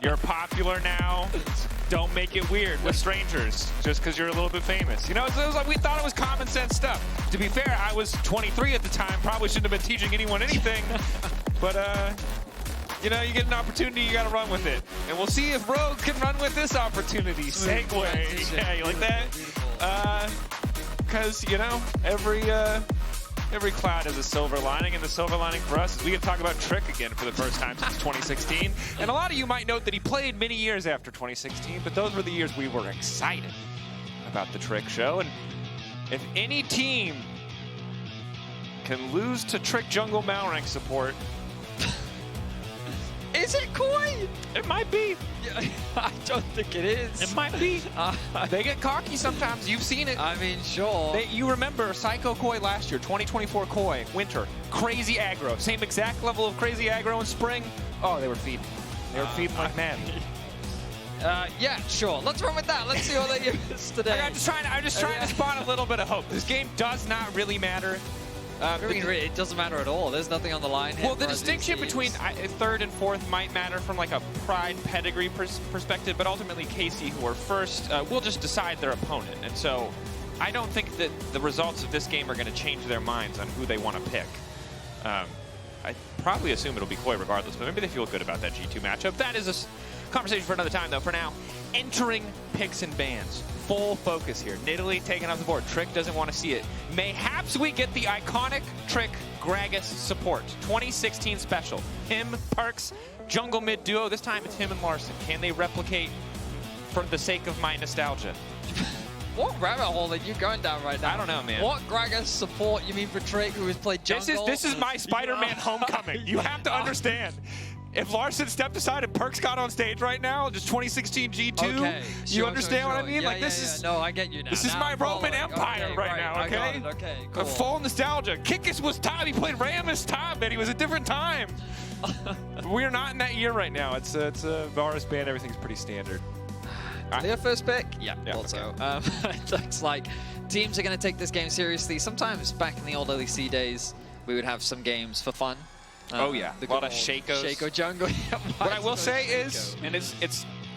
You're popular now. Don't make it weird with strangers just because you're a little bit famous. You know, it was like we thought it was common sense stuff. To be fair, I was 23 at the time. Probably shouldn't have been teaching anyone anything. But, you know, you get an opportunity, you got to run with it. And we'll see if Rogue can run with this opportunity. Segue. Yeah, you like that? Because, you know, every cloud has a silver lining, and the silver lining for us is we get to talk about Trick again for the first time since 2016. And a lot of you might note that he played many years after 2016, but those were the years we were excited about the Trick show. And if any team can lose to Trick jungle Malrang support, is it KOI? it might be. I don't think it is. It might be. They get cocky sometimes. You've seen it. I mean, sure. You remember Psycho KOI last year, 2024 KOI, winter, crazy aggro. Same exact level of crazy aggro in spring. Oh, they were feeding. They were feeding like mad. Yeah, sure. Let's run with that. Let's see what they give us today. I'm just trying to spawn a little bit of hope. This game does not really matter. I mean, it doesn't matter at all. There's nothing on the line here. Well, the distinction between third and fourth might matter from like a pride pedigree perspective, but ultimately KC, who are first, will just decide their opponent. And so I don't think that the results of this game are going to change their minds on who they want to pick. I probably assume it'll be KOI regardless, but maybe they feel good about that G2 matchup. That is a conversation for another time, though. For now, entering picks and bans. Full focus here. Nidalee taken off the board. Trick doesn't want to see it. Mayhaps we get the iconic Trick Gragas support. 2016 special. Him, Perks, jungle mid duo. This time it's him and Larssen. Can they replicate for the sake of my nostalgia? What rabbit hole are you going down right now? I don't know, man. What Gragas support you mean for Trick, who has played jungle? This is my Spider-Man homecoming. You have to understand. If Larssen stepped aside and Perks got on stage right now, just 2016 G2, okay, you understand what I mean? Yeah, like this is no, I get you now. This is my Roman Empire right now, okay? Okay, cool. Full nostalgia. Kikis was top. He played Rammus top, and he was a different time. We're not in that year right now. It's a Varus band. Everything's pretty standard. Taliyah first pick? Yeah, also. Okay. It looks like teams are going to take this game seriously. Sometimes back in the old LEC days, we would have some games for fun. Oh yeah, a lot of Shakos. Shaco jungle. What I will say is, and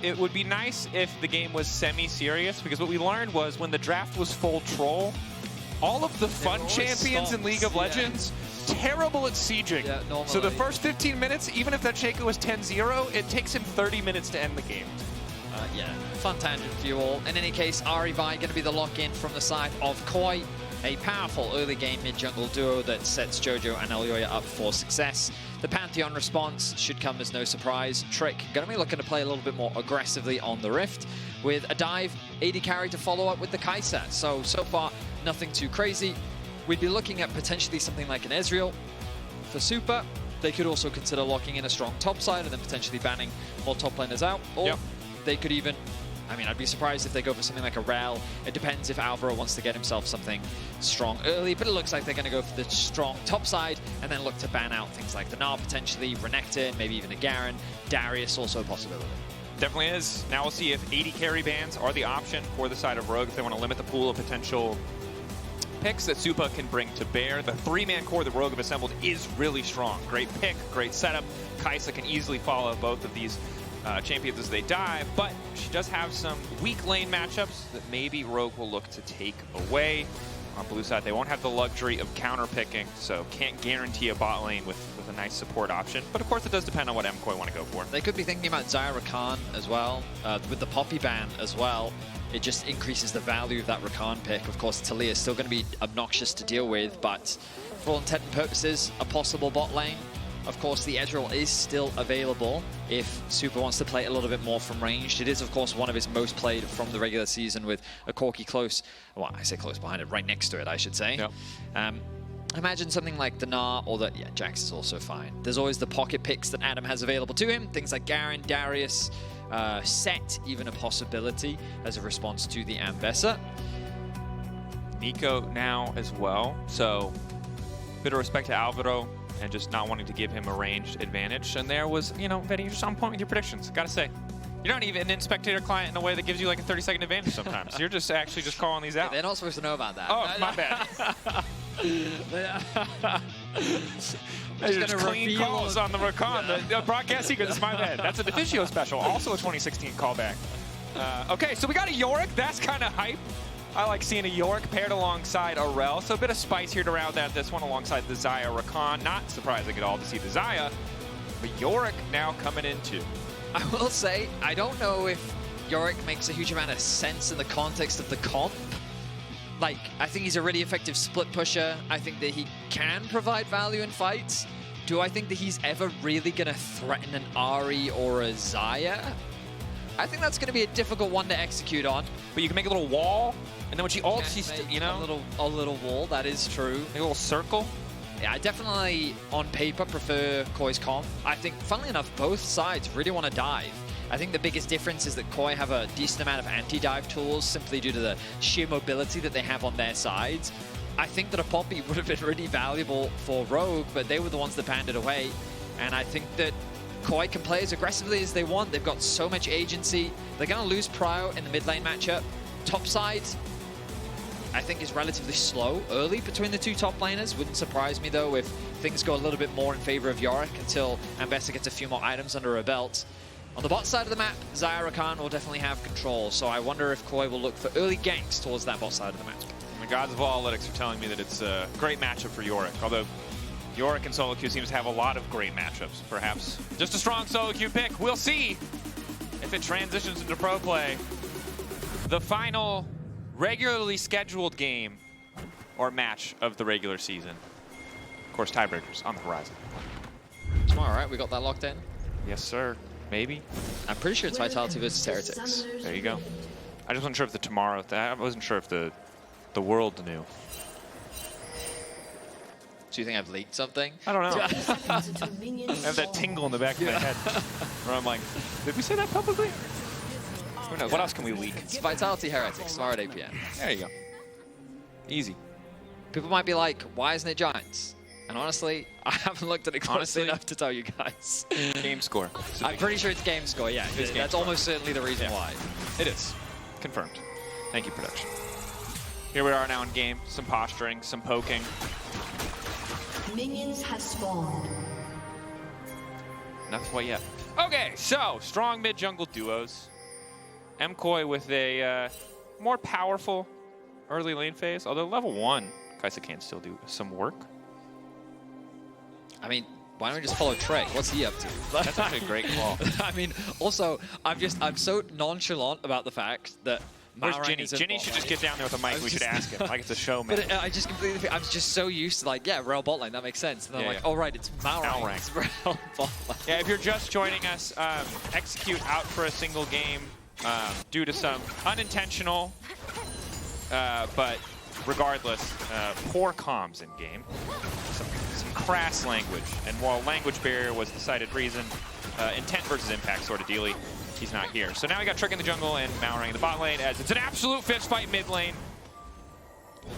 it would be nice if the game was semi-serious, because what we learned was when the draft was full troll, all of the fun champions in League of Legends, terrible at sieging. Yeah, so the first 15 minutes, even if that Shaco was 10-0, it takes him 30 minutes to end the game. Yeah, fun tangent for you all. In any case, Ahri going to be the lock-in from the side of KOI. A powerful early game mid-jungle duo that sets Jojo and Elyoya up for success. The Pantheon response should come as no surprise. Trick going to be looking to play a little bit more aggressively on the Rift with a dive AD carry to follow up with the Kai'Sa. So far, nothing too crazy. We'd be looking at potentially something like an Ezreal for Supa. They could also consider locking in a strong top side and then potentially banning more top laners out. Or they could even... I mean, I'd be surprised if they go for something like a Rell. It depends if Alvaro wants to get himself something strong early, but it looks like they're going to go for the strong top side and then look to ban out things like the Gnar potentially, Renekton, maybe even a Garen, Darius also a possibility. Definitely is. Now we'll see if AD carry bans are the option for the side of Rogue if they want to limit the pool of potential picks that Supa can bring to bear. The three-man core that Rogue have assembled is really strong. Great pick, great setup. Kai'Sa can easily follow both of these champions as they dive, but she does have some weak lane matchups that maybe Rogue will look to take away. On blue side, they won't have the luxury of counter picking, so can't guarantee a bot lane with a nice support option. But of course, it does depend on what MKOI want to go for. They could be thinking about Xayah Rakan as well, with the Poppy ban as well. It just increases the value of that Rakan pick. Of course, Taliyah is still going to be obnoxious to deal with, but for all intent and purposes, a possible bot lane. Of course, the Ezreal is still available if Supa wants to play a little bit more from ranged. It is, of course, one of his most played from the regular season with a Corki close. Well, I say close behind it, right next to it, I should say. Yep. Imagine something like the Gnar or the... Yeah, Jax is also fine. There's always the pocket picks that Adam has available to him. Things like Garen, Darius, Set, even a possibility as a response to the Ambessa. Nico now as well. So, bit of respect to Alvaro and just not wanting to give him a ranged advantage. And there was, you know, Vedius, you're just on point with your predictions, gotta say. You're not even in spectator client in a way that gives you like a 30-second advantage sometimes. You're just actually just calling these out. They're not supposed to know about that. Oh, my bad. There's clean calls on the Rakan. The broadcast secret, this is my bad. That's a Deficio special, also a 2016 callback. Okay, so we got a Yorick. That's kind of hype. I like seeing a Yorick paired alongside a Rell. So a bit of spice here to round out this one alongside the Xayah Rakan. Not surprising at all to see the Xayah, but Yorick now coming in too. I will say, I don't know if Yorick makes a huge amount of sense in the context of the comp. Like, I think he's a really effective split pusher. I think that he can provide value in fights. Do I think that he's ever really going to threaten an Ahri or a Xayah? I think that's going to be a difficult one to execute on. But you can make a little wall, and then when she ults, she's, you know, a little wall. That is true. A little circle. Yeah, I definitely, on paper, prefer KOI's comp. I think, funnily enough, both sides really want to dive. I think the biggest difference is that KOI have a decent amount of anti-dive tools simply due to the sheer mobility that they have on their sides. I think that a Poppy would have been really valuable for Rogue, but they were the ones that panned it away. And I think that KOI can play as aggressively as they want. They've got so much agency. They're going to lose Prio in the mid lane matchup. Top side, I think, is relatively slow early between the two top laners. Wouldn't surprise me, though, if things go a little bit more in favor of Yorick until Ambessa gets a few more items under her belt. On the bot side of the map, Xayah Rakan will definitely have control, so I wonder if KOI will look for early ganks towards that bot side of the map. The gods of analytics are telling me that it's a great matchup for Yorick, although Yorick in solo queue seems to have a lot of great matchups. Perhaps just a strong solo queue pick. We'll see if it transitions into pro play. The final regularly scheduled game or match of the regular season. Of course, tiebreakers on the horizon. Tomorrow, right? We got that locked in? Yes, sir. Maybe. I'm pretty sure it's Vitality versus Heretics. There you go. I just wasn't sure if the tomorrow. I wasn't sure if the world knew. Do you think I've leaked something? I don't know. I have that tingle in the back of my head where I'm like, did we say that publicly? Who knows? What else can we leak? It's Vitality Heretics tomorrow at 8 PM. There you go. Easy. People might be like, why isn't it Giants? And honestly, I haven't looked at it closely enough to tell you guys. Game score. I'm pretty sure it's game score, yeah. That's almost certainly the reason why. It is. Confirmed. Thank you, production. Here we are now in game. Some posturing, some poking. Minions have spawned. Nothing quite yet. Okay, so strong mid-jungle duos. MKOI with a more powerful early lane phase, although level 1, Kai'Sa can still do some work. I mean, why don't we just follow Trek? What's he up to? That's actually a great call. I mean, also, I'm so nonchalant about the fact that Where's Malrang Ginny? is in Ginny bot should lane. just get down there with a mic. We should ask him. Like it's a show, man. But I just completely, I'm just so used to like, yeah, Rell bot lane, that makes sense. And then I'm like, oh right, it's Malrang. It's Rell bot lane. Yeah, if you're just joining us, execute out for a single game due to some unintentional, but regardless, poor comms in game. Some crass language. And while language barrier was the cited reason, intent versus impact sort of dealy. He's not here. So now we got Trick in the jungle and Malrang in the bot lane as it's an absolute fist fight mid lane.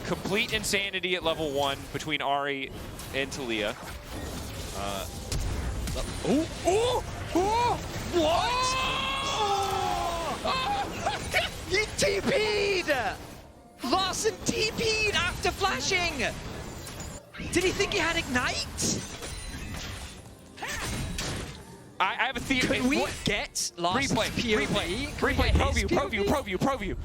Complete insanity at level 1 between Ahri and Taliyah. What? He TP'd! Larssen TP'd after flashing! Did he think he had Ignite? I have a theory. Can we get Larssen's POV? Preview.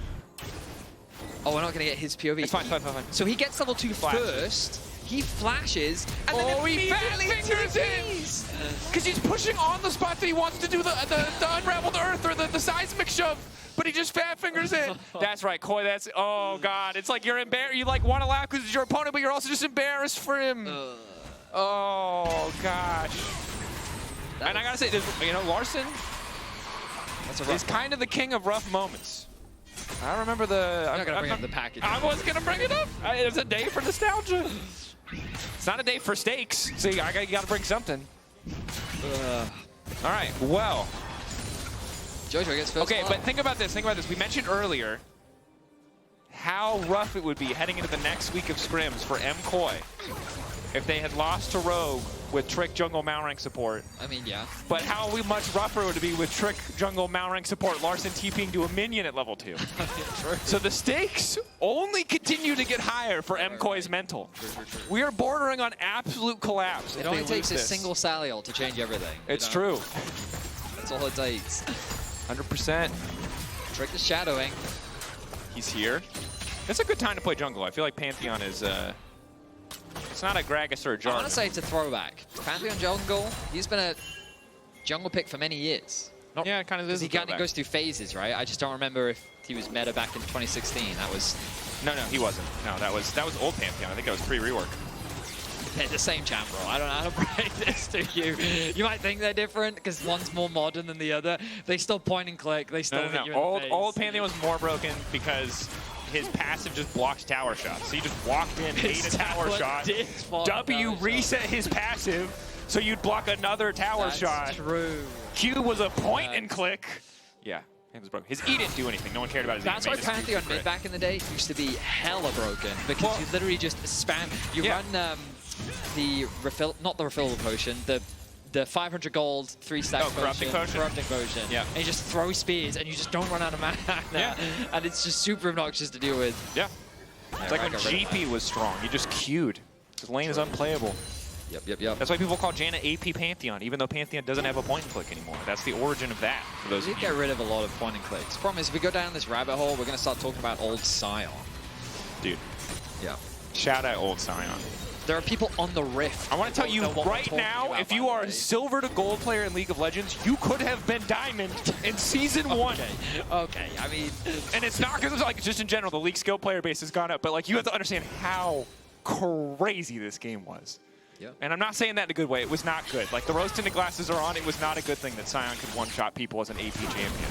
Oh, we're not going to get his POV. It's fine. So he gets level 2 first, he flashes, and then he fingers in! Because he's pushing on the spot that he wants to do the unraveled earth or the seismic shove, but he just fat fingers in. That's right, KOI, that's, oh God. It's like you're embarrassed, you like want to laugh because it's your opponent, but you're also just embarrassed for him. Oh gosh. And I gotta say, you know, Larssen is kind of the king of rough moments. I remember the... I'm not going to bring up the package. I was going to bring it up. It's a day for nostalgia. It's not a day for stakes. See, you got to bring something. All right, well. Jojo gets first. Okay, but think about this. We mentioned earlier how rough it would be heading into the next week of scrims for MKOI if they had lost to Rogue with Trick jungle Malrang support. I mean, yeah. But how much rougher would it be with Trick jungle Malrang support, Larssen TPing to a minion at level 2? True. So the stakes only continue to get higher for MKOI's mental. True. We are bordering on absolute collapse. It only takes a single Sally ult to change everything. It's true. That's all it takes. 100%. Trick is shadowing. He's here. It's a good time to play jungle. I feel like Pantheon is, it's not a Gragas or a Jarvan. I want to say it's a throwback. Pantheon jungle, he's been a jungle pick for many years. Yeah, it kind of is. He kind of goes through phases, right? I just don't remember if he was meta back in 2016. That was... No, he wasn't. No, that was old Pantheon. I think that was pre-rework. They're the same champ, bro. I don't know how to break this to you. You might think they're different because one's more modern than the other. They still point and click. They still hit you in the face. Old Pantheon was more broken because his passive just blocked tower shots. So he just walked in, ate a tower shot. W reset his passive, so you'd block another tower shot. That's true. Q was a point and click. Yeah. It was broken. His E didn't do anything. No one cared about his E. That's why Pantheon mid back in the day used to be hella broken because you literally just spam. You run the refill, not the refillable potion, the 500 gold 3-stack corrupting potion. Yeah. And you just throw spears and you just don't run out of mana. Yeah. And it's just super obnoxious to deal with. Yeah. It's like when GP was strong. You just queued. His lane is unplayable. Yep. That's why people call Janna AP Pantheon, even though Pantheon doesn't have a point and click anymore. That's the origin of that, for those of you. Get rid of a lot of point and clicks. Problem is, if we go down this rabbit hole, we're going to start talking about old Scion. Dude. Yeah. Shout out old Scion. There are people on the Rift. I want to tell you right now, if you are a silver to gold player in League of Legends, you could have been diamond in season 1. Okay, I mean... And it's not because it's like, just in general, the league skill player base has gone up, but like you have to understand how crazy this game was. Yep. And I'm not saying that in a good way. It was not good. Like, the rose-tinted glasses are on. It was not a good thing that Scion could one-shot people as an AP champion.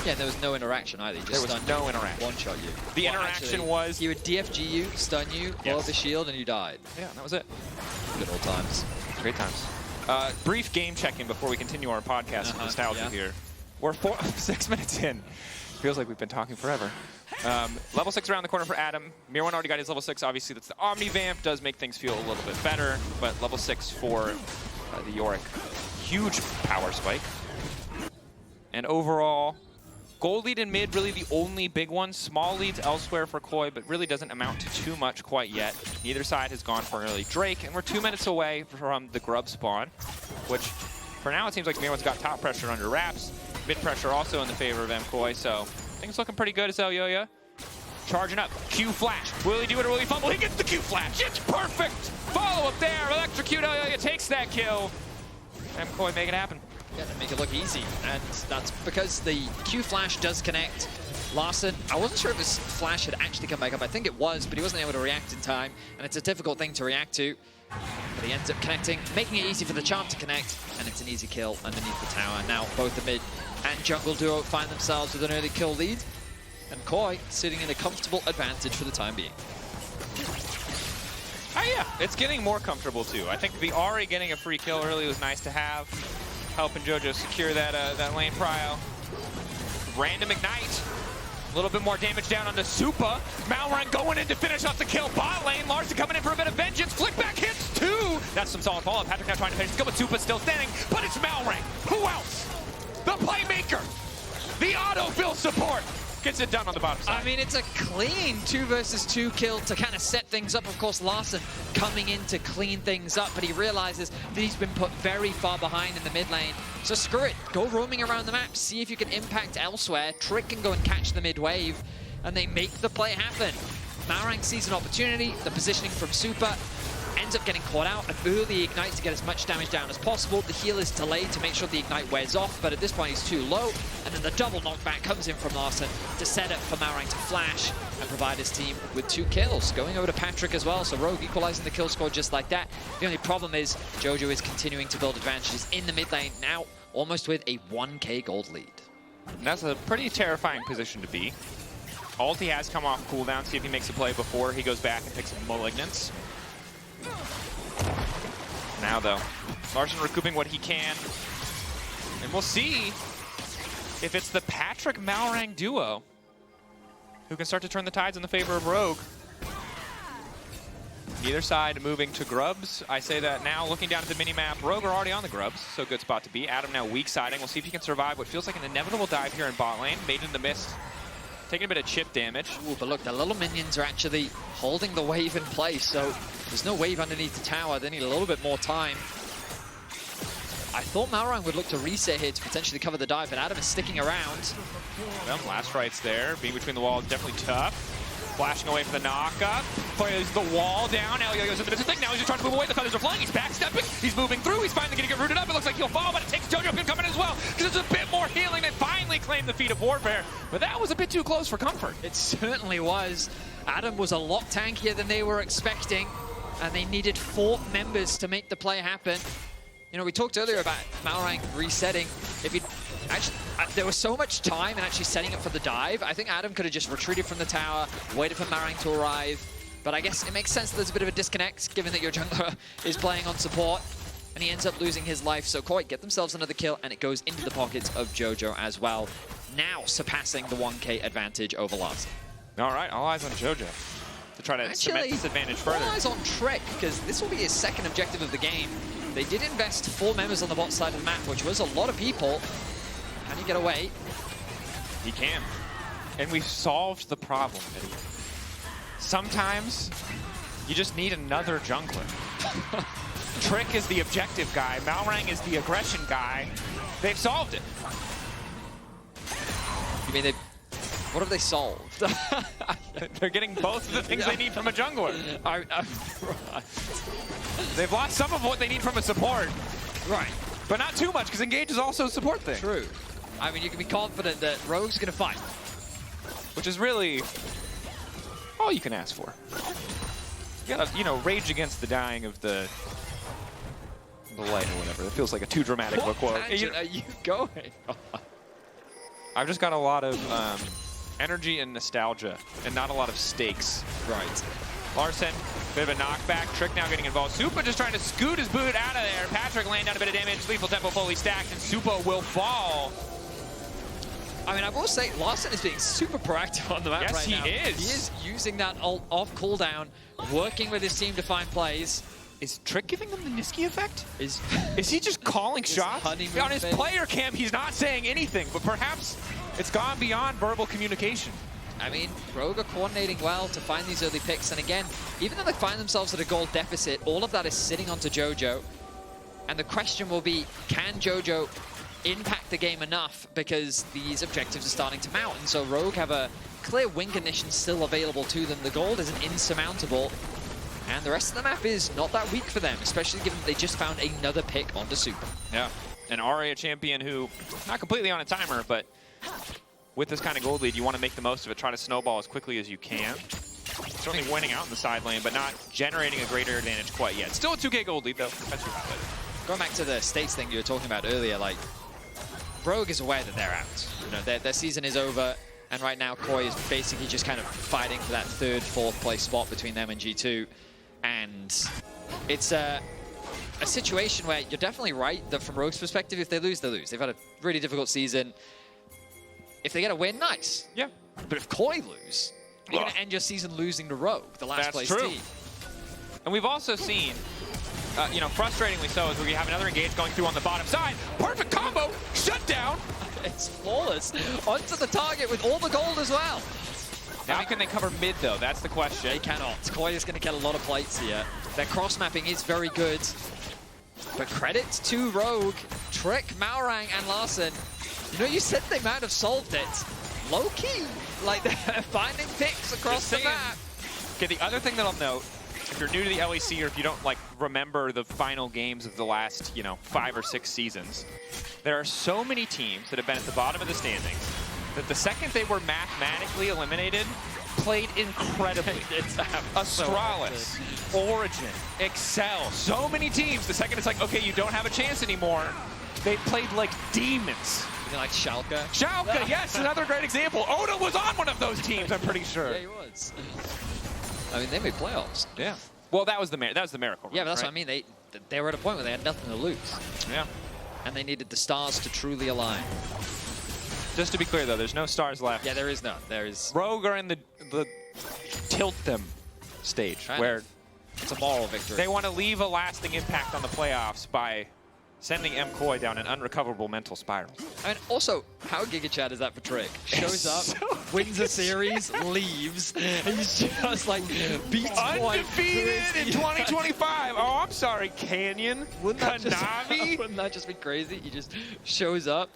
Yeah, there was no interaction either. There was no interaction. One-shot you. The interaction was... He would DFG you, stun you, blow up the shield, and you died. Yeah, that was it. Good old times. Great times. Brief game check-in before we continue our podcast of nostalgia here. We're 6 minutes in. Feels like we've been talking forever. Level 6 around the corner for Adam. Myrwn already got his level 6. Obviously, that's the Omni Vamp. Does make things feel a little bit better. But level 6 for the Yorick. Huge power spike. And overall, gold lead in mid, really the only big one. Small leads elsewhere for KOI, but really doesn't amount to too much quite yet. Neither side has gone for an early Drake. And we're 2 minutes away from the Grub spawn, which for now it seems like Myrwn's got top pressure under wraps. Mid pressure also in the favor of MKOI, so things looking pretty good as Elyoya. Charging up, Q flash. Will he do it or will he fumble? He gets the Q flash. It's perfect. Follow up there. Electrocute. Elyoya takes that kill. MKOI make it happen. Yeah, they make it look easy, and that's because the Q flash does connect. Larssen, I wasn't sure if his flash had actually come back up. I think it was, but he wasn't able to react in time, and it's a difficult thing to react to. But he ends up connecting, making it easy for the Charm to connect, and it's an easy kill underneath the tower. Now both the mid and jungle duo find themselves with an early kill lead, and KOI sitting in a comfortable advantage for the time being. Oh yeah, it's getting more comfortable too. I think the Ahri getting a free kill early was nice to have, helping Jojo secure that that lane prio. Random ignite. A little bit more damage down onto Supa. Malrang going in to finish off the kill. Bot lane. Larssen coming in for a bit of vengeance. Flick back hits 2. That's some solid follow-up. Patrik now trying to finish the kill, but Supa's still standing. But it's Malrang. Who else? The playmaker. The autofill support. Gets it done on the bottom side. I mean, it's a clean 2 versus 2 kill to kind of set things up. Of course, Larssen coming in to clean things up, but he realizes that he's been put very far behind in the mid lane. So screw it. Go roaming around the map. See if you can impact elsewhere. Trick can go and catch the mid wave, and they make the play happen. Malrang sees an opportunity. The positioning from Supa ends up getting caught out. An early ignite to get as much damage down as possible. The heal is delayed to make sure the ignite wears off, but at this point he's too low. And then the double knockback comes in from Larssen to set up for Malrang to flash and provide his team with 2 kills. Going over to Patrik as well, so Rogue equalizing the kill score just like that. The only problem is Jojo is continuing to build advantages in the mid lane, now almost with a 1k gold lead. That's a pretty terrifying position to be. Ulti has come off cooldown, see if he makes a play before he goes back and picks up Malignance. Now though, Larssen recouping what he can. And we'll see if it's the Patrik Malrang duo who can start to turn the tides in the favor of Rogue. Either side moving to grubs. I say that now, looking down at the minimap, Rogue are already on the grubs, so good spot to be. Adam now weak siding. We'll see if he can survive what feels like an inevitable dive here in bot lane. Made in the mist, taking a bit of chip damage. Ooh, but look, the little minions are actually holding the wave in place, so there's no wave underneath the tower. They need a little bit more time. I thought Malrang would look to reset here to potentially cover the dive, but Adam is sticking around. Well, last rights there. Being between the walls, definitely tough. Flashing away for the knock-up. Plays the wall down. Elyoya's in the midst of the thing. Now he's just trying to move away. The feathers are flying. He's backstepping. He's moving through. He's finally going to get rooted up. It looks like he'll fall, but it takes Jojopyun coming as well, because it's a bit more healing. They finally claimed the feat of warfare, but that was a bit too close for comfort. It certainly was. Adam was a lot tankier than they were expecting, and they needed 4 members to make the play happen. You know, we talked earlier about Malrang resetting. If he actually, there was so much time in actually setting up for the dive. I think Adam could have just retreated from the tower, waited for Malrang to arrive. But I guess it makes sense that there's a bit of a disconnect, given that your jungler is playing on support, and he ends up losing his life. So KOI get themselves another kill, and it goes into the pockets of Jojo as well, now surpassing the 1K advantage over Larssen. All right, all eyes on Jojo to try to cement this advantage further. All eyes on Trick, because this will be his second objective of the game. They did invest 4 members on the bot side of the map, which was a lot of people. Can he get away? He can. And we've solved the problem. Sometimes you just need another jungler. Trick is the objective guy. Malrang is the aggression guy. They've solved it. You mean what have they solved? They're getting both of the things they need from a jungler. They've lost some of what they need from a support. Right. But not too much, because Engage is also a support thing. True. I mean, you can be confident that Rogue's going to fight. Which is really all you can ask for. You gotta, you know, rage against the dying of the light or whatever. It feels like a too dramatic of a quote. What tangent are you going on? I've just got a lot of energy and nostalgia, and not a lot of stakes. Right. Larssen, bit of a knockback. Trick now getting involved. Supa just trying to scoot his boot out of there. Patrik laying down a bit of damage. Lethal tempo fully stacked, and Supa will fall. I mean, I will say, Larssen is being super proactive on the map right now. Yes, he is. He is using that ult off cooldown, working with his team to find plays. Is Trick giving them the Niski effect? Is he just calling shots? On his player cam, he's not saying anything, but perhaps it's gone beyond verbal communication. I mean, Rogue are coordinating well to find these early picks, and again, even though they find themselves at a gold deficit, all of that is sitting onto Jojo. And the question will be, can Jojo impact the game enough, because these objectives are starting to mount, and so Rogue have a clear win condition still available to them. The gold isn't insurmountable, and the rest of the map is not that weak for them, especially given that they just found another pick onto Supa. Yeah, and Ahri, a champion who, not completely on a timer, but with this kind of gold lead, you want to make the most of it, try to snowball as quickly as you can. Certainly winning out in the side lane, but not generating a greater advantage quite yet. Still a 2K gold lead, though. That's your highlight. Going back to the States thing you were talking about earlier, like, Rogue is aware that they're out. You know, their season is over, and right now KOI is basically just kind of fighting for that 3rd, 4th place spot between them and G2. And it's a situation where you're definitely right that from Rogue's perspective, if they lose, they lose. They've had a really difficult season. If they get a win, nice. Yeah. But if KOI lose, you're going to end your season losing to Rogue, the last place team. And we've also seen, you know, frustratingly so, is where you have another engage going through on the bottom side. Perfect combo, shut down. It's flawless. Onto the target with all the gold as well. Now can they cover mid, though? That's the question. They cannot. KOI is going to get a lot of plates here. Their cross-mapping is very good. But credit to Rogue, Trick, Malrang, and Larssen. You know, you said they might have solved it. Low-key. Like, they're finding picks across the map. Okay, the other thing that I'll note, if you're new to the LEC or if you don't, like, remember the final games of the last, you know, 5 or 6 seasons, there are so many teams that have been at the bottom of the standings that the second they were mathematically eliminated, played incredibly. Astralis, Origin, Excel, so many teams. The second it's like, okay, you don't have a chance anymore, they played like demons. You mean like Schalke? Schalke, yes, another great example. Oda was on one of those teams, I'm pretty sure. Yeah, he was. I mean, they made playoffs. Yeah. Well, that was the miracle. Yeah, but that's right? what I mean. They were at a point where they had nothing to lose. Yeah. And they needed the stars to truly align. Just to be clear, though, there's no stars left. Yeah, there is none. There is. Rogue are in the tilt them stage, where It's a moral victory. They want to leave a lasting impact on the playoffs by sending MKOI down an unrecoverable mental spiral. I mean, also, how Giga Chad is that for Trick? Shows up, wins a series, leaves, and he's just like beats undefeated in 2025. Oh, I'm sorry, Canyon. Konami. Wouldn't that just be crazy? He just shows up,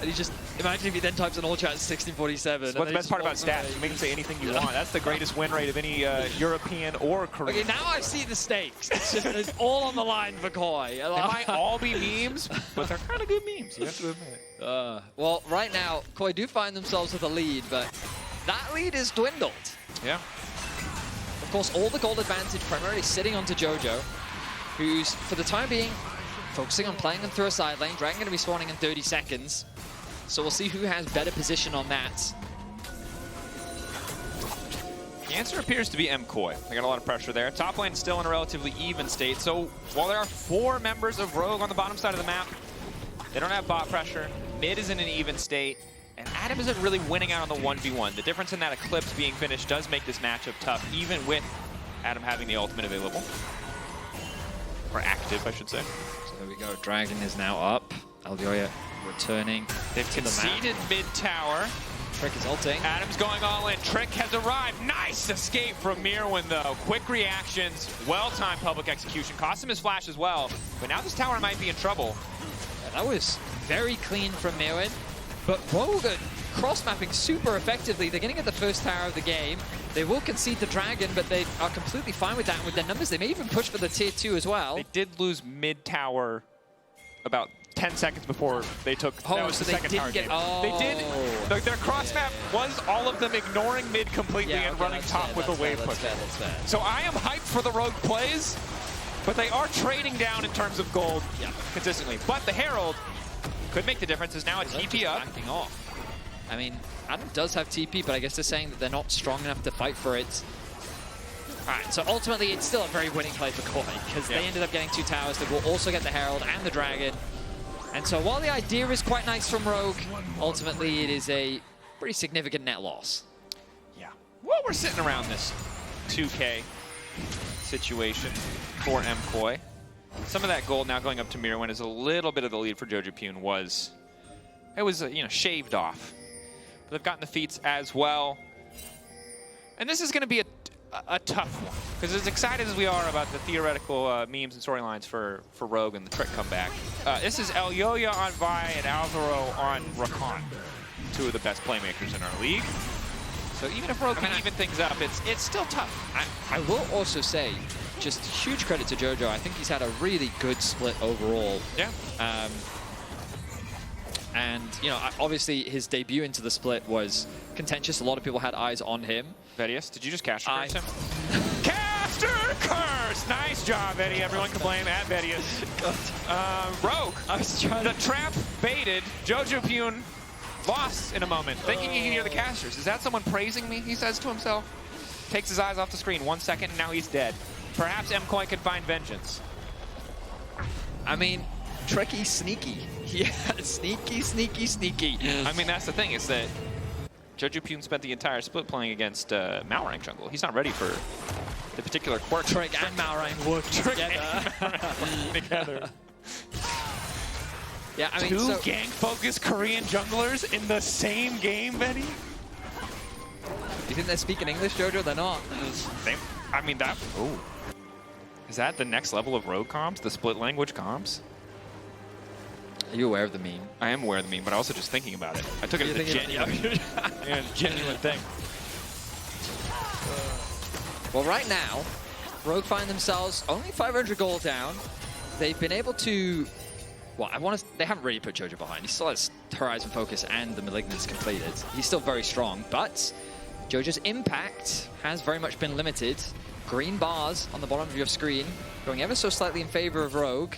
and he just imagine if he then types in all chat 1647. What's the best part about stats? You make him say anything you want. That's the greatest win rate of any European or Korean. Okay, now I see the stakes. It's just it's all on the line for KOI. They might all be memes, but they're kind of good memes. You have to admit. Well, right now, KOI do find themselves with a lead, but that lead is dwindled. Yeah. Of course, all the gold advantage primarily sitting onto Jojo, who's, for the time being, focusing on playing them through a side lane. Dragon going to be spawning in 30 seconds, so we'll see who has better position on that. The answer appears to be MKOI. They got a lot of pressure there. Top lane still in a relatively even state. So while there are 4 members of Rogue on the bottom side of the map, they don't have bot pressure. Mid is in an even state. And Adam isn't really winning out on the 1v1. The difference in that Eclipse being finished does make this matchup tough, even with Adam having the ultimate available. Or active, I should say. So there we go. Dragon is now up. Elyoya returning. They've conceded mid tower. Trick is ulting. Adam's going all in. Trick has arrived. Nice escape from Myrwn, though. Quick reactions, well-timed public execution. Cost him his flash as well. But now this tower might be in trouble. Yeah, that was very clean from Myrwn. But Rogue are cross-mapping super effectively. They're going to get the first tower of the game. They will concede the Dragon, but they are completely fine with that. With their numbers, they may even push for the tier 2 as well. They did lose mid tower about 10 seconds before they took so they didn't get. They did. Their cross map was all of them ignoring mid completely and running top with a wave push. So I am hyped for the Rogue plays, but they are trading down in terms of gold consistently. But the Herald could make the difference. Is now a TP up. Backing off. I mean, Adam does have TP, but I guess they're saying that they're not strong enough to fight for it. All right, so ultimately it's still a very winning play for KOI because they ended up getting 2 towers. They will also get the Herald and the Dragon. And so while the idea is quite nice from Rogue, ultimately it is a pretty significant net loss. Yeah. Well, we're sitting around this 2K situation for MKOI. Some of that gold now going up to Myrwn is a little bit of the lead for Jojopyun was, shaved off. But they've gotten the feats as well. And this is going to be a tough one, because as excited as we are about the theoretical memes and storylines for Rogue and the Trick comeback, this is Elyoya on Vi and Alvaro on Rakan, 2 of the best playmakers in our league. So even if Rogue can even things up, it's still tough. I will also say, just huge credit to Jojo. I think he's had a really good split overall. Yeah. And, obviously his debut into the split was contentious. A lot of people had eyes on him. Vedius, did you just caster curse him? Caster curse! Nice job, Eddie. Everyone can blame at Vedius. Rogue. I was trying the trap baited. Jojopyun lost in a moment, thinking he can hear the casters. Is that someone praising me? He says to himself. Takes his eyes off the screen. 1 second, and now he's dead. Perhaps MKOI can find vengeance. I mean, tricky, sneaky. Yeah, sneaky, sneaky, sneaky. I mean, that's the thing, is that Jojopyun spent the entire split playing against Malrang jungle. He's not ready for the particular quirk. Trick and Malrang working together. Yeah, I mean, 2 gang-focused Korean junglers in the same game, Betty? You think they're speaking English, Jojo? They're not. Oh. Is that the next level of Rogue comms? The split language comms? Are you aware of the meme? I am aware of the meme, but also just thinking about it. I took it as a genuine thing. Well, right now, Rogue find themselves only 500 gold down. They've been able to... Well, they haven't really put Jojo behind. He still has Horizon Focus and the Malignance completed. He's still very strong, but Jojo's impact has very much been limited. Green bars on the bottom of your screen, going ever so slightly in favor of Rogue.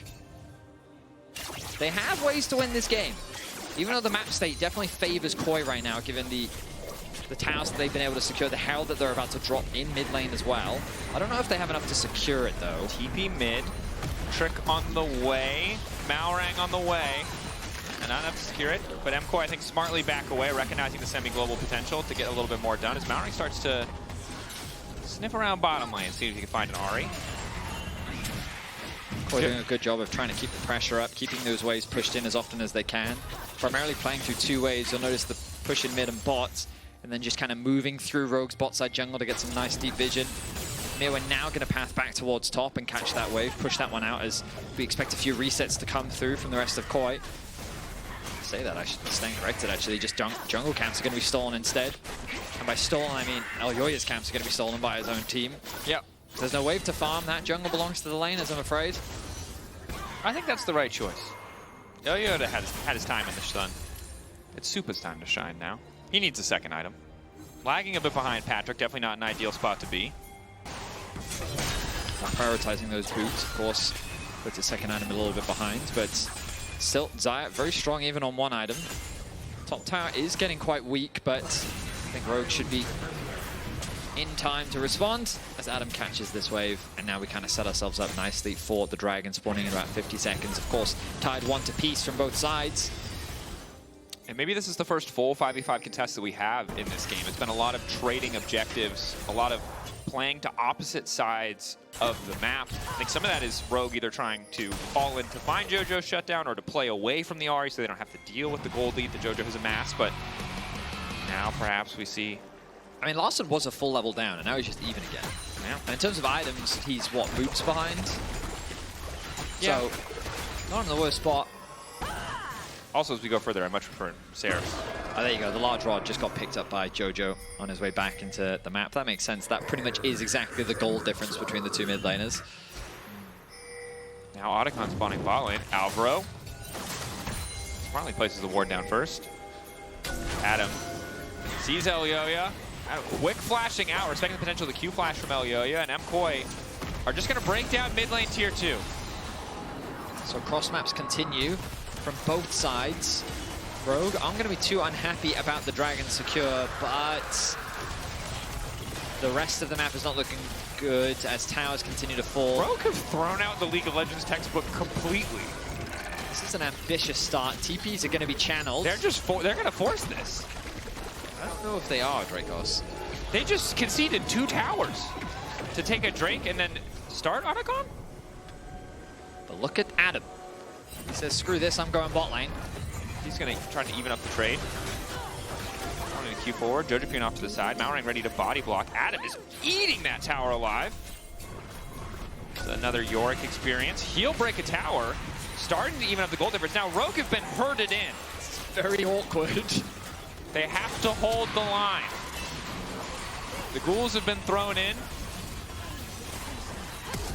They have ways to win this game, even though the map state definitely favors KOI right now, given the towers that they've been able to secure, the Herald that they're about to drop in mid lane as well. I don't know if they have enough to secure it, though. TP mid, Trick on the way, Malrang on the way, and not enough to secure it, but MKOI, I think, smartly back away, recognizing the semi-global potential to get a little bit more done as Malrang starts to sniff around bottom lane, see if you can find an Ahri. KOI doing a good job of trying to keep the pressure up, keeping those waves pushed in as often as they can. Primarily playing through two waves. You'll notice the push in mid and bot, and then just kind of moving through Rogue's bot side jungle to get some nice deep vision. Myrwn now going to path back towards top and catch that wave, push that one out as we expect a few resets to come through from the rest of KOI. I say that, I should stand corrected actually, just jungle camps are going to be stolen instead. And by stolen, I mean Elyoya's camps are going to be stolen by his own team. Yep. There's no wave to farm, that jungle belongs to the laners, I'm afraid. I think that's the right choice. Elyoya had his time in the sun. It's Supa's time to shine now. He needs a second item. Lagging a bit behind Patrik, definitely not an ideal spot to be. Not prioritizing those boots, of course, puts his second item a little bit behind, but still Xayah very strong even on one item. Top tower is getting quite weak, but I think Rogue should be in time to respond as Adam catches this wave, and now we kind of set ourselves up nicely for the dragon spawning in about 50 seconds. Of course, tied 1 to piece from both sides. And maybe this is the first full 5v5 contest that we have in this game. It's been a lot of trading objectives, a lot of playing to opposite sides of the map. I think some of that is Rogue either trying to fall in to find Jojo's shutdown or to play away from the Ahri so they don't have to deal with the gold lead that Jojo has amassed. But now perhaps we see... I mean, Larssen was a full level down, and now he's just even again. Yeah. And in terms of items, he's, what, boots behind? Yeah. So, not in the worst spot. Also, as we go further, I much prefer Seraph. Oh, there you go. The large rod just got picked up by Jojo on his way back into the map. That makes sense. That pretty much is exactly the gold difference between the two mid laners. Now Otacon spawning bot lane. Alvaro finally places the ward down first. Adam sees Elyoya. Quick flashing out, respecting the potential of the Q flash from Elyoya, and MKOI are just going to break down mid lane tier 2. So cross maps continue from both sides. Rogue, I'm going to be too unhappy about the dragon secure, but the rest of the map is not looking good as towers continue to fall. Rogue have thrown out the League of Legends textbook completely. This is an ambitious start. TPs are going to be channeled. They're going to force this. I don't know if they are, Drakos. They just conceded 2 towers to take a Drake and then start Otacon? But look at Adam. He says, screw this, I'm going bot lane. He's going to try to even up the trade. Running the Q forward, Jojopyun off to the side. Malrang ready to body block. Adam is eating that tower alive. It's another Yorick experience. He'll break a tower, starting to even up the gold difference. Now Rogue have been herded in. This is very awkward. They have to hold the line. The ghouls have been thrown in.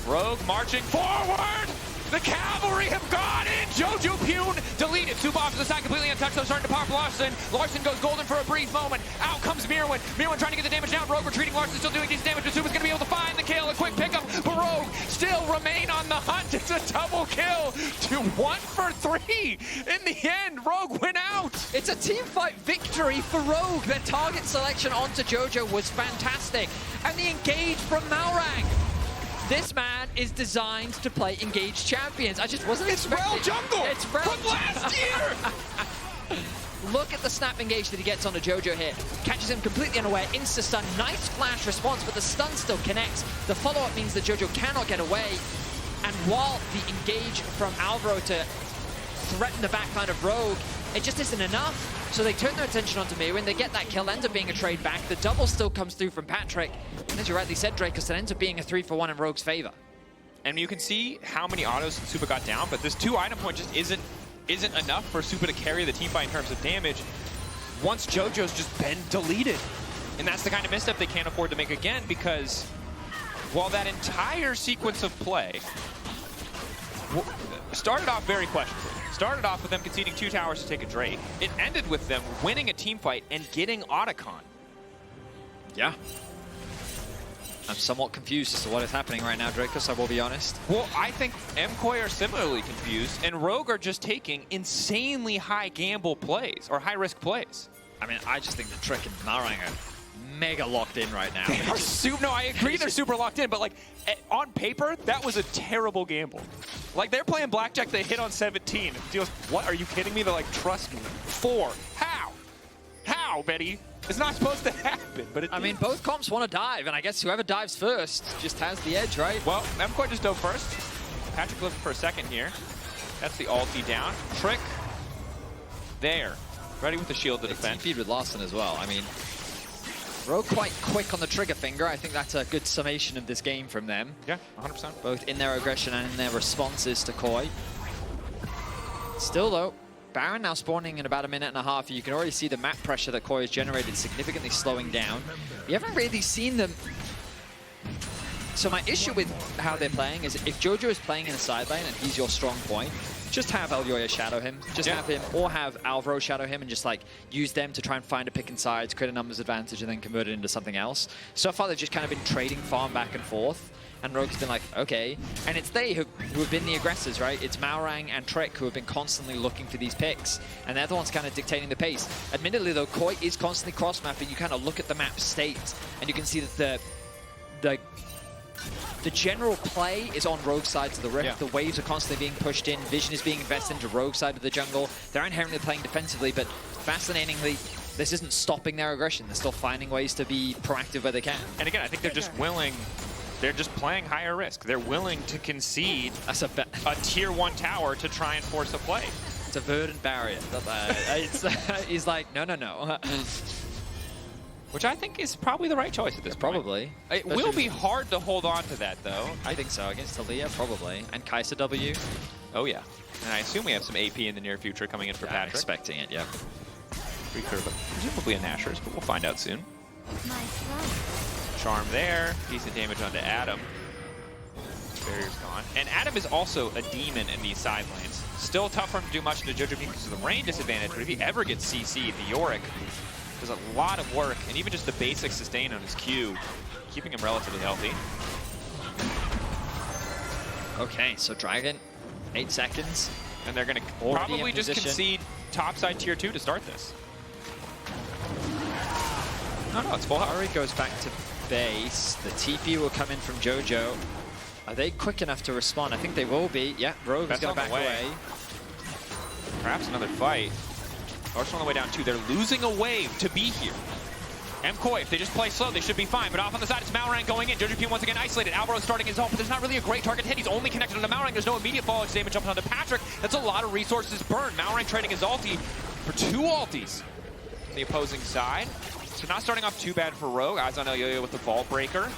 Rogue marching forward. The cavalry have gone in. Jojopyun deleted. Supa off to the side, completely untouched. They're starting to pop Larssen. Larssen goes golden for a brief moment. Out comes Myrwn. Myrwn trying to get the damage down. Rogue retreating. Larssen still doing decent damage, but Supa's going to be able to find the kill. A quick pickup, but Rogue still remain on the hunt. It's a double kill to 1 for 3. In the end, Rogue went out. It's a team fight victory for Rogue. Their target selection onto Jojo was fantastic. And the engage from Malrang. This man is designed to play engaged champions. I just wasn't expecting... Rell jungle It's Rell from last year! Look at the snap engage that he gets onto Jojo here. Catches him completely unaware, insta-stun. Nice flash response, but the stun still connects. The follow-up means that Jojo cannot get away. And while the engage from Alvaro to threaten the backline of Rogue, it just isn't enough. So they turn their attention onto Myrwn. They get that kill, ends up being a trade back. The double still comes through from Patrik. And as you rightly said, Drakos, it ends up being a 3-for-1 in Rogue's favor. And you can see how many autos Supa got down, but this 2 item point just isn't enough for Supa to carry the team fight in terms of damage once Jojo's just been deleted. And that's the kind of misstep they can't afford to make again, because while that entire sequence of play started off very questionable. Started off with them conceding 2 towers to take a Drake. It ended with them winning a team fight and getting Otacon. Yeah. I'm somewhat confused as to what is happening right now, Drakos, I will be honest. Well, I think MKOI are similarly confused, and Rogue are just taking insanely high gamble plays, or high risk plays. I mean, I just think the Trick and Malrang are mega locked in right now. No, I agree they're super locked in, but like on paper, that was a terrible gamble. Like they're playing blackjack, they hit on 17. Deals, what, are you kidding me? They're like, trust me. 4. How? How, Betty? It's not supposed to happen, but it I mean, both comps want to dive, and I guess whoever dives first just has the edge, right? Well, MKOI just dove first. Patrik looking for a second here. That's the ulti down. Trick there. Ready with the shield to defend. Feed with Larssen as well. I mean, Rogue quite quick on the trigger finger. I think that's a good summation of this game from them. Yeah, 100%. Both in their aggression and in their responses to KOI. Still though, Baron now spawning in about a minute and a half. You can already see the map pressure that KOI has generated significantly slowing down. You haven't really seen them. So my issue with how they're playing is if Jojo is playing in a side lane and he's your strong point, just have Elyoya shadow him. Just have him, or have Alvaro shadow him and just like use them to try and find a pick and sides, create a numbers advantage, and then convert it into something else. So far they've just kind of been trading farm back and forth. And Rogue's been like, okay. And it's they who have been the aggressors, right? It's Malrang and Trick who have been constantly looking for these picks. And they're the ones kind of dictating the pace. Admittedly, though, KOI is constantly cross-mapping. You kind of look at the map state, and you can see that the general play is on Rogue's side of the rift. Yeah. The waves are constantly being pushed in. Vision is being invested into Rogue's side of the jungle. They're inherently playing defensively, but fascinatingly, this isn't stopping their aggression. They're still finding ways to be proactive where they can. And again, I think they're just willing. They're just playing higher risk. They're willing to concede a tier 1 tower to try and force a play. It's a verdant barrier. He's like, no, no, no. Which I think is probably the right choice at this point. Probably. It will be hard to hold on to that, though. I think so. Against Taliyah, probably. And Kai'Sa W. Oh, yeah. And I assume we have some AP in the near future coming in for Patrik. I'm expecting it, yeah. Presumably a Nashers, but we'll find out soon. Charm there. Decent damage onto Adam. Barrier's gone. And Adam is also a demon in these side lanes. Still tough for him to do much into Jojopyun because of the rain disadvantage, but if he ever gets CC'd, the Yorick does a lot of work, and even just the basic sustain on his Q, keeping him relatively healthy. Okay, so Dragon, 8 seconds. And they're going to probably just concede topside tier 2 to start this. No, it's full health. Ahri goes back to base. The TP will come in from Jojo. Are they quick enough to respond? I think they will be. Yeah, Rogue is going to back away. Perhaps another fight. Larssen on the way down 2. They're losing a wave to be here. MKOI, if they just play slow, they should be fine. But off on the side, it's Malrang going in. Jojopyun once again isolated. Alvaro starting his own, but there's not really a great target hit. He's only connected onto Malrang. There's no immediate fall damage jumping onto Patrik. That's a lot of resources burned. Malrang trading his ulti for 2 ultis on the opposing side. So not starting off too bad for Rogue. Eyes on Elyoya with the Vault Breaker.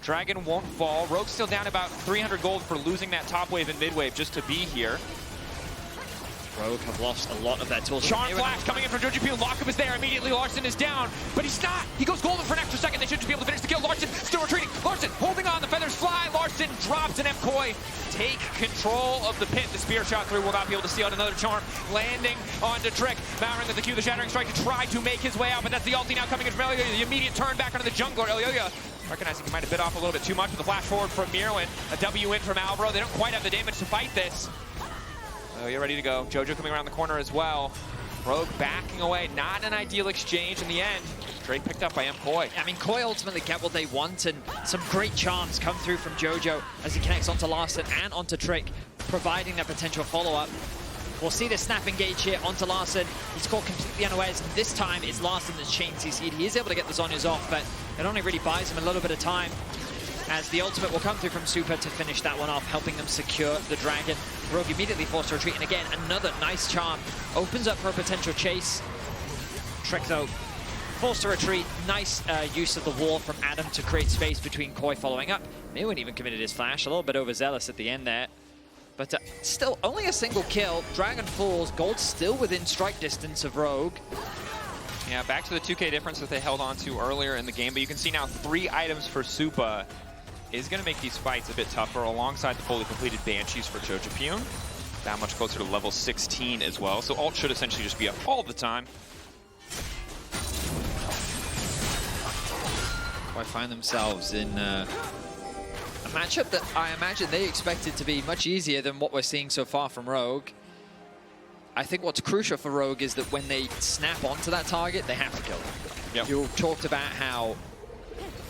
Dragon won't fall. Rogue's still down about 300 gold for losing that top wave and mid wave just to be here. Rogue have lost a lot of their tools. Charm Flash coming in from Jojopyun. Lockup is there. Immediately Larssen is down, but he's not. He goes golden for an extra second. They should just be able to finish the kill. Larssen still retreating. Larssen holding on. The feathers fly. Larssen drops, and MKOI take control of the pit. The spear shot through will not be able to steal out another charm. Landing onto Trick. Malrang with the Q, the Shattering Strike to try to make his way out, but that's the ulti now coming in from Elyoya. The immediate turn back onto the jungler. Elyoya recognizing he might have bit off a little bit too much with the flash forward from Myrwn. A W in from Alvaro. They don't quite have the damage to fight this. Oh, you're ready to go. Jojo coming around the corner as well. Rogue backing away. Not an ideal exchange in the end. Straight picked up by MKOI. I mean, KOI ultimately get what they want, and some great charms come through from Jojo as he connects onto Larssen and onto Trick, providing that potential follow-up. We'll see the snap engage here onto Larssen. He's caught completely unawares, and this time it's Larssen that's chain CC'd. He is able to get the Zhonya's off, but it only really buys him a little bit of time, as the ultimate will come through from Supa to finish that one off, helping them secure the Dragon. Rogue immediately forced to retreat, and again, another nice charm. Opens up for a potential chase. Trick, though, forced to retreat. Nice use of the wall from Adam to create space between KOI following up. Myrwn even committed his flash, a little bit overzealous at the end there. But still, only a single kill. Dragon falls, gold still within strike distance of Rogue. Yeah, back to the 2K difference that they held on to earlier in the game, but you can see now 3 items for Supa is going to make these fights a bit tougher alongside the fully completed Banshees for Jojopyun. That much closer to level 16 as well, so ult should essentially just be up all the time. I find themselves in a matchup that I imagine they expected to be much easier than what we're seeing so far from Rogue. I think what's crucial for Rogue is that when they snap onto that target, they have to kill them. Yep. You talked about how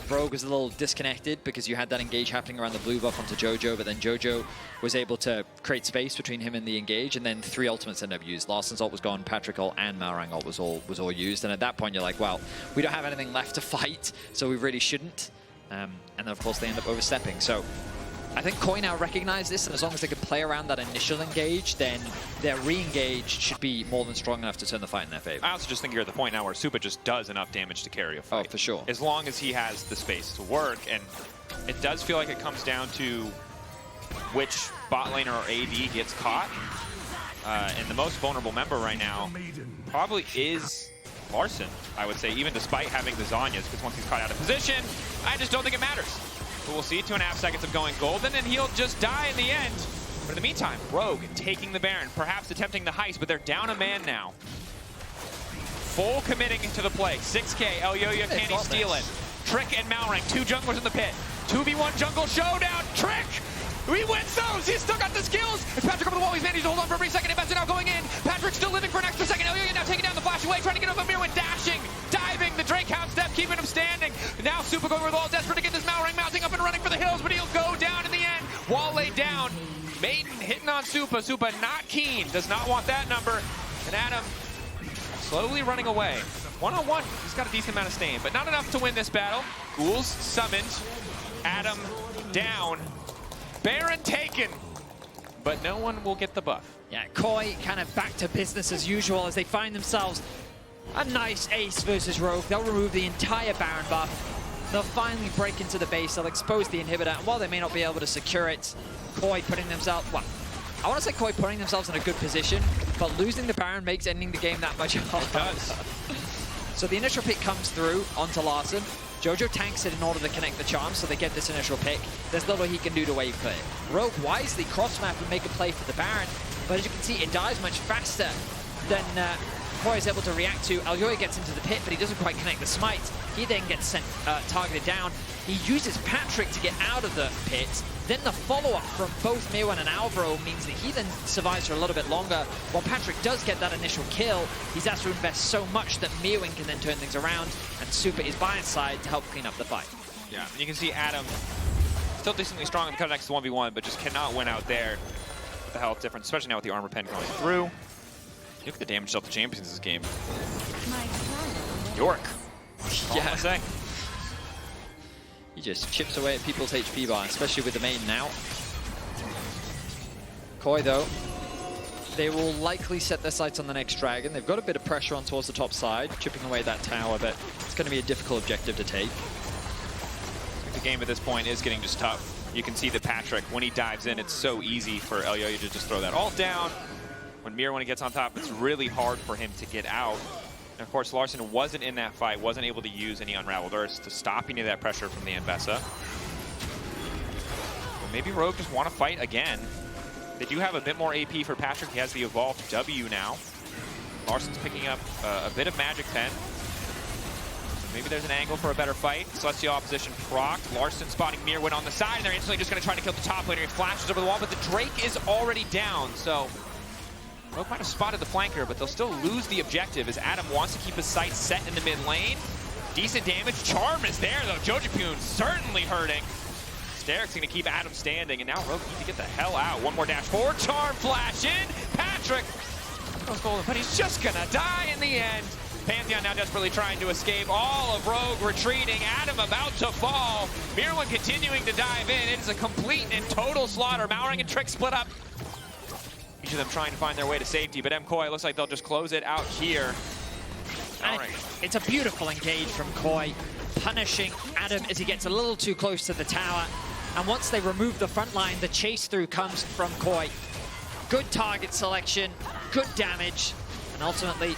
Rogue was a little disconnected because you had that engage happening around the blue buff onto Jojo, but then Jojo was able to create space between him and the engage, and then 3 ultimates ended up used. Larssen's ult was gone, Patrik ult and Malrang ult was all used, and at that point you're like, well, we don't have anything left to fight, so we really shouldn't. And then of course they end up overstepping. So I think KOI now recognize this, and as long as they can play around that initial engage, then their re-engage should be more than strong enough to turn the fight in their favor. I also just think you're at the point now where Supa just does enough damage to carry a fight. Oh, for sure. As long as he has the space to work, and it does feel like it comes down to which bot laner or AD gets caught. And the most vulnerable member right now probably is Larssen, I would say, even despite having the Zhonya's, because once he's caught out of position, I just don't think it matters. But we'll see, 2.5 seconds of going golden, and he'll just die in the end. But in the meantime, Rogue taking the Baron, perhaps attempting the heist, but they're down a man now. Full committing to the play. 6K, Elyoya, can he steal it? Trick and Malrang, 2 junglers in the pit. 2v1 jungle showdown, Trick! He wins those! He's still got the skills! And Patrik over the wall, he's managed to hold on for every second. Ambessa now going in. Patrik still living for an extra second. Elyoya now taking down the flash away, trying to get over Myrwn, dashing, diving, the Drake Hound step, keeping him standing. Now Supa going with all, desperate to get this Malrang mounting up and running for the hills, but he'll go down in the end. Wall laid down. Maiden hitting on Supa. Supa not keen, does not want that number. And Adam slowly running away. One-on-one, he's got a decent amount of stain, but not enough to win this battle. Ghouls summoned. Adam down. Baron taken, but no one will get the buff. Yeah, KOI kind of back to business as usual as they find themselves a nice ace versus Rogue. They'll remove the entire Baron buff. They'll finally break into the base. They'll expose the inhibitor, and while they may not be able to secure it, KOI putting themselves, well, I want to say KOI putting themselves in a good position, but losing the Baron makes ending the game that much harder. It does. So the initial pick comes through onto Larssen. Jojo tanks it in order to connect the charm, so they get this initial pick. There's little he can do to wave clear. Rogue wisely cross-map and make a play for the Baron, but as you can see, it dies much faster than KOI is able to react to. Elyoya gets into the pit, but he doesn't quite connect the smite. He then gets sent targeted down. He uses Patrik to get out of the pit. Then the follow-up from both Myrwn and Alvaro means that he then survives for a little bit longer. While Patrik does get that initial kill, he's asked to invest so much that Myrwn can then turn things around, and Supa is by his side to help clean up the fight. Yeah, and you can see Adam still decently strong in the cut next to 1v1, but just cannot win out there. What the hell is different, especially now with the armor pen going through. Look at the damage dealt to champions this game. Yorick. Yeah. Say. He just chips away at people's HP bar, especially with the main now. KOI, though, they will likely set their sights on the next dragon. They've got a bit of pressure on towards the top side, chipping away that tower, but it's going to be a difficult objective to take. The game at this point is getting just tough. You can see that Patrik, when he dives in, it's so easy for Elyoya to just throw that ult down. When he gets on top, it's really hard for him to get out. And of course, Larssen wasn't in that fight, wasn't able to use any Unraveled Earths to stop any of that pressure from the Ambessa. Well, maybe Rogue just want to fight again. They do have a bit more AP for Patrik. He has the evolved W now. Larssen's picking up a bit of Magic Pen. So maybe there's an angle for a better fight. Celestial opposition procced. Larssen spotting Myrwn on the side, and they're instantly just going to try to kill the top laner. He flashes over the wall, but the Drake is already down, so Rogue might have spotted the flanker, but they'll still lose the objective as Adam wants to keep his sights set in the mid lane. Decent damage. Charm is there, though. Jojopyun certainly hurting. Steric's going to keep Adam standing, and now Rogue needs to get the hell out. One more dash forward. Charm flash in. Patrik goes golden, but he's just going to die in the end. Pantheon now desperately trying to escape. All of Rogue retreating. Adam about to fall. Myrwn continuing to dive in. It is a complete and total slaughter. Malrang and Trick split up. Each of them trying to find their way to safety, but MKOI looks like they'll just close it out here. It's a beautiful engage from KOI, punishing Adam as he gets a little too close to the tower. And once they remove the front line, the chase through comes from KOI. Good target selection, good damage, and ultimately,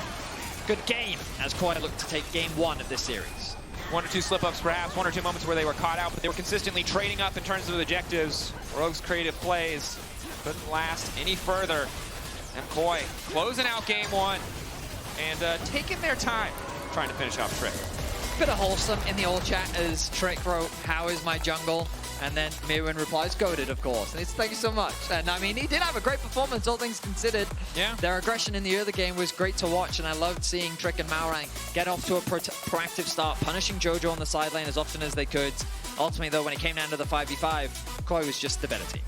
good game as KOI look to take game 1 of this series. 1 or 2 slip-ups perhaps, 1 or 2 moments where they were caught out, but they were consistently trading up in terms of objectives. Rogue's creative plays couldn't last any further. MKOI closing out game 1 and taking their time trying to finish off Trick. Bit of wholesome in the old chat as Trick wrote, "How is my jungle?" And then Myrwn replies, goated, of course. And it's thank you so much. And I mean, he did have a great performance, all things considered. Yeah. Their aggression in the early game was great to watch, and I loved seeing Trick and Malrang get off to a proactive start, punishing Jojo on the side lane as often as they could. Ultimately, though, when it came down to the 5v5, KOI was just the better team.